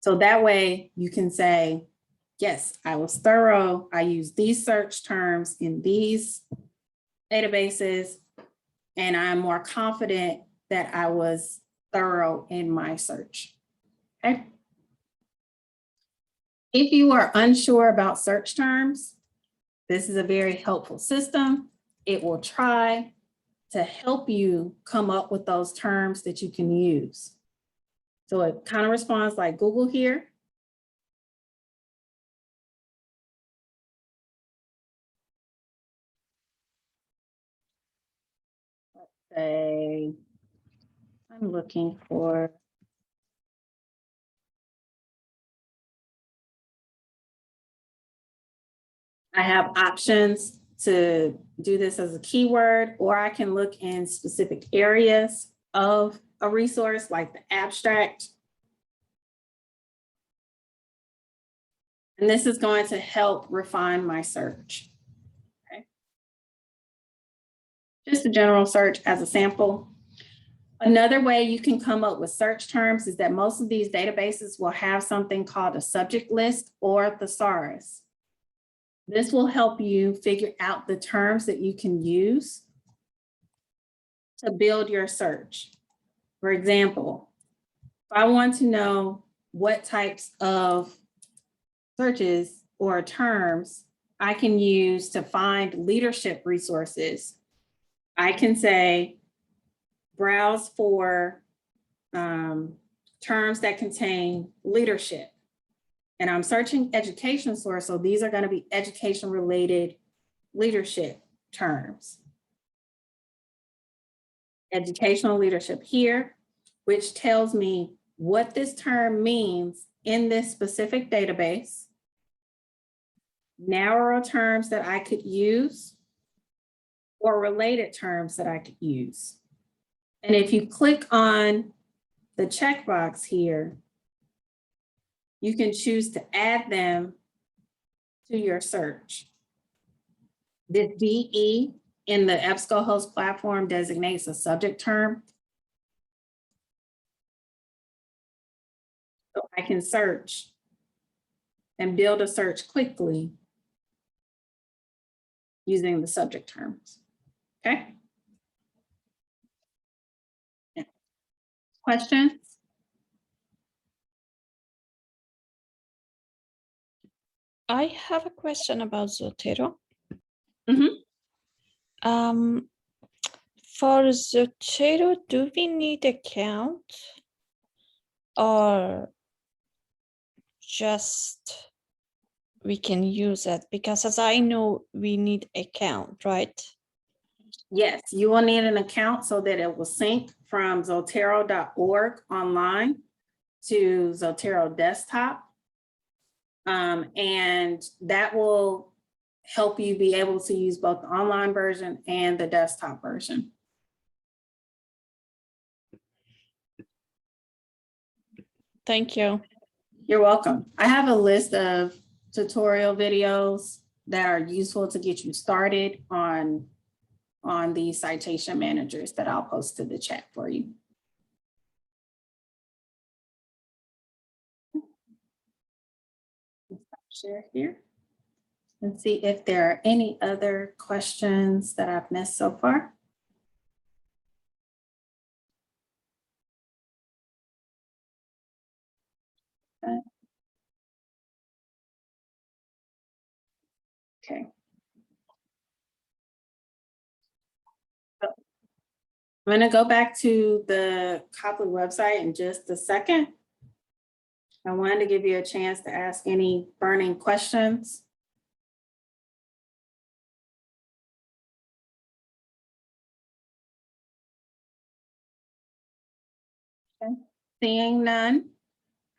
So that way you can say, yes, I was thorough. I used these search terms in these databases, and I'm more confident that I was thorough in my search, okay? If you are unsure about search terms, this is a very helpful system. It will try to help you come up with those terms that you can use. So it kind of responds like Google here. Let's say I'm looking for I have options to do this as a keyword, or I can look in specific areas of a resource like the abstract. And this is going to help refine my search. Okay. Just a general search as a sample. Another way you can come up with search terms is that most of these databases will have something called a subject list or thesaurus. This will help you figure out the terms that you can use to build your search. For example, if I want to know what types of searches or terms I can use to find leadership resources, I can say, browse for terms that contain leadership. And I'm searching education source, so these are going to be education related leadership terms. Educational leadership here, which tells me what this term means in this specific database, narrower terms that I could use, or related terms that I could use. And if you click on the checkbox here, you can choose to add them to your search. This DE in the EBSCOhost platform designates a subject term. So I can search and build a search quickly using the subject terms. Okay. Yeah. Questions? I have a question about Zotero. Mhm. For Zotero, do we need account or just we can use it? Because as I know, we need account, right? Yes, you will need an account so that it will sync from Zotero.org online to Zotero desktop. And that will help you be able to use both the online version and the desktop version. Thank you. You're welcome. I have a list of tutorial videos that are useful to get you started on the citation managers that I'll post to the chat for you. Share here and see if there are any other questions that I've missed so far. Okay. I'm going to go back to the Copley website in just a second. I wanted to give you a chance to ask any burning questions. Okay. Seeing none,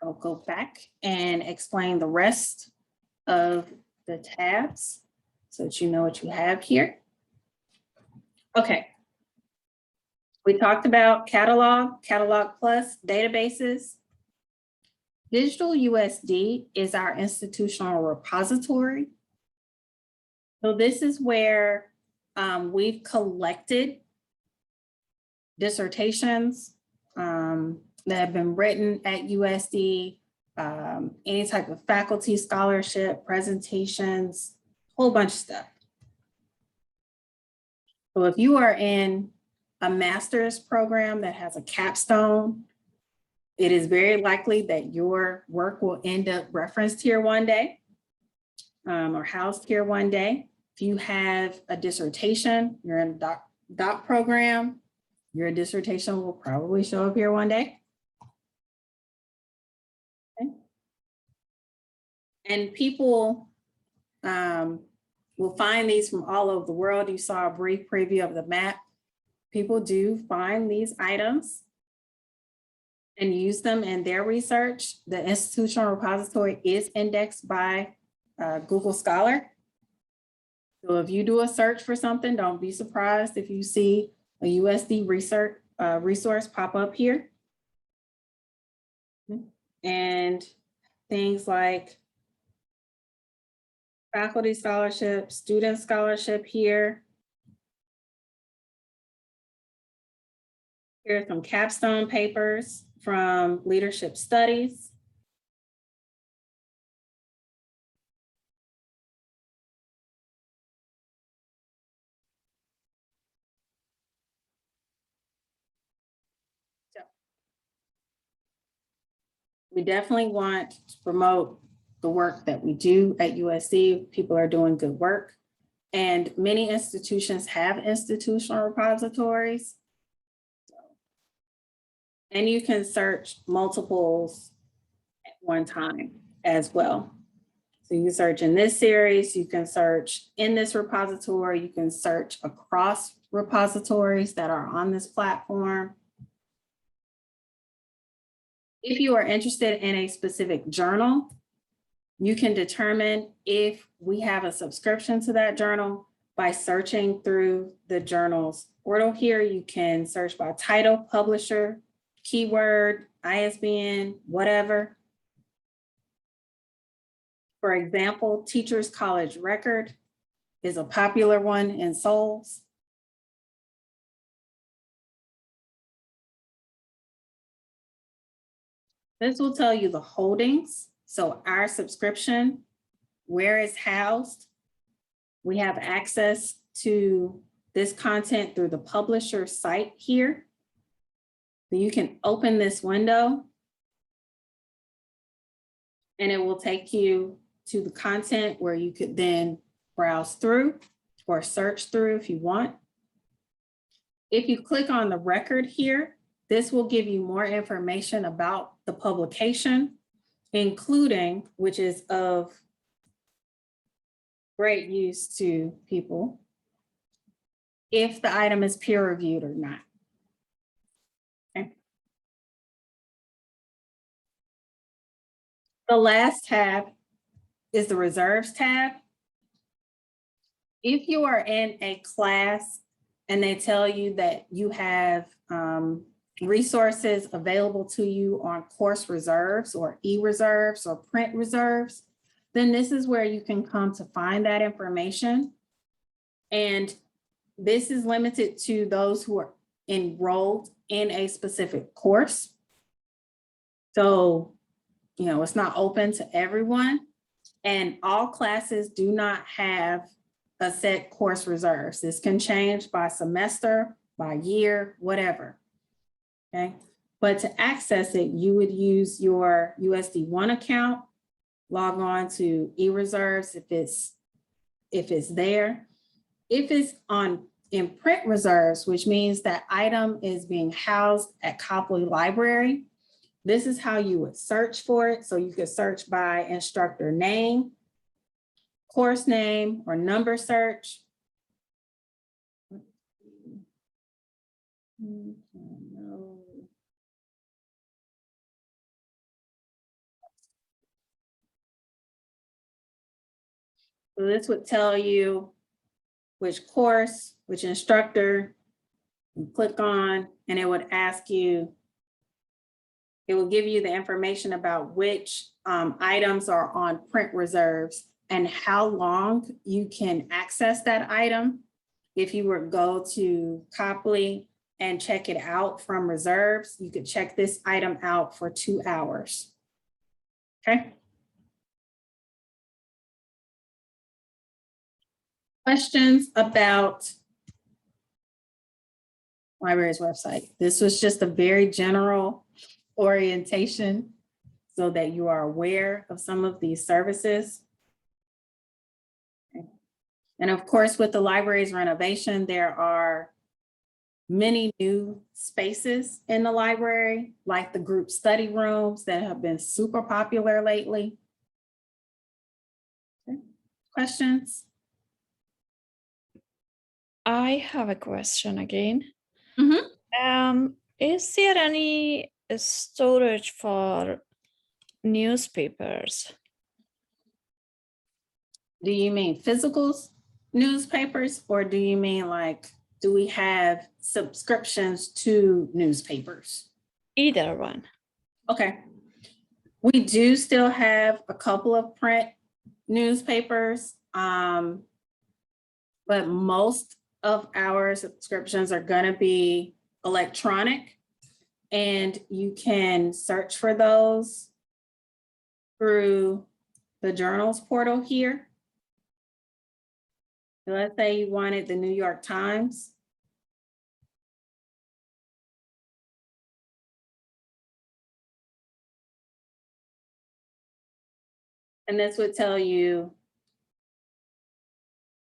I'll go back and explain the rest of the tabs so that you know what you have here. Okay. We talked about catalog, catalog plus, databases. Digital USD is our institutional repository. So this is where we've collected dissertations that have been written at USD, any type of faculty scholarship, presentations, whole bunch of stuff. So if you are in a master's program that has a capstone, it is very likely that your work will end up referenced here one day or housed here one day. If you have a dissertation, you're in a doc program, your dissertation will probably show up here one day. Okay. And people will find these from all over the world. You saw a brief preview of the map. People do find these items and use them in their research. The institutional repository is indexed by Google Scholar. So if you do a search for something, don't be surprised if you see a USD research resource pop up here. And things like faculty scholarship, student scholarship here. Here are some capstone papers from leadership studies. We definitely want to promote the work that we do at USC. People are doing good work. And many institutions have institutional repositories. And you can search multiples at one time as well. So you search in this series, you can search in this repository, you can search across repositories that are on this platform. If you are interested in a specific journal, you can determine if we have a subscription to that journal by searching through the journal's portal here. You can search by title, publisher, keyword, ISBN, whatever. For example, Teachers College Record is a popular one in Souls. This will tell you the holdings. So our subscription, where it's housed. We have access to this content through the publisher site here. So you can open this window and it will take you to the content where you could then browse through or search through if you want. If you click on the record here, this will give you more information about the publication, including, which is of great use to people, if the item is peer reviewed or not. Okay. The last tab is the reserves tab. If you are in a class and they tell you that you have resources available to you on course reserves or e-reserves or print reserves, then this is where you can come to find that information. And this is limited to those who are enrolled in a specific course. So, you know, it's not open to everyone. And all classes do not have a set course reserves. This can change by semester, by year, whatever. Okay. But to access it, you would use your USD One account, log on to e-reserves if it's there. If it's in print reserves, which means that item is being housed at Copley Library, this is how you would search for it. So you could search by instructor name, course name, or number search. So this would tell you which course, which instructor you click on, and it would ask you, it will give you the information about which items are on print reserves and how long you can access that item. If you were to go to Copley and check it out from reserves, you could check this item out for 2 hours. Okay. Questions about library's website? This was just a very general orientation so that you are aware of some of these services. Okay. And of course, with the library's renovation, there are many new spaces in the library, like the group study rooms that have been super popular lately. Okay. Questions? I have a question again. Mm-hmm. Is there any storage for newspapers? Do you mean physicals? newspapers, or do you mean like, do we have subscriptions to newspapers? Either one. Okay. We do still have a couple of print newspapers, but most of our subscriptions are gonna be electronic, and you can search for those through the journals portal here. So let's say you wanted the New York Times. And this would tell you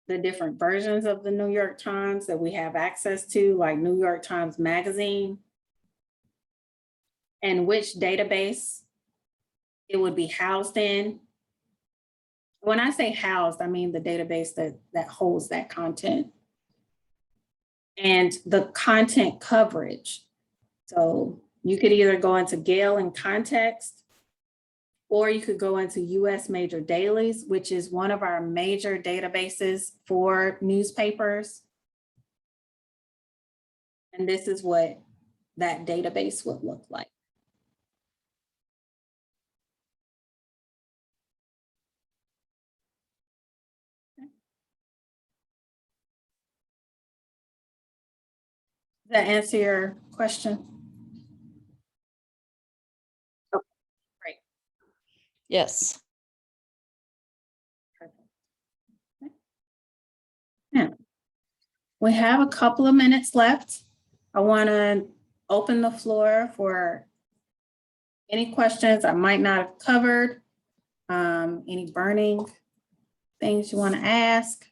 the different versions of the New York Times that we have access to, like New York Times Magazine, and which database it would be housed in. When I say housed, I mean the database that holds that content. And the content coverage. So you could either go into Gale and Context, or you could go into US Major Dailies, which is one of our major databases for newspapers. And this is what that database would look like. Does that answer your question? Oh, great. Yes. Yeah. We have a couple of minutes left. I want to open the floor for any questions I might not have covered, any burning things you want to ask.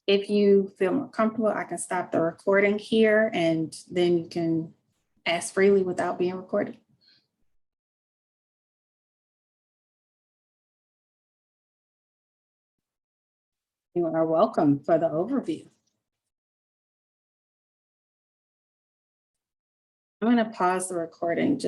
If you feel more comfortable, I can stop the recording here and then you can ask freely without being recorded. You are welcome for the overview. I'm going to pause the recording.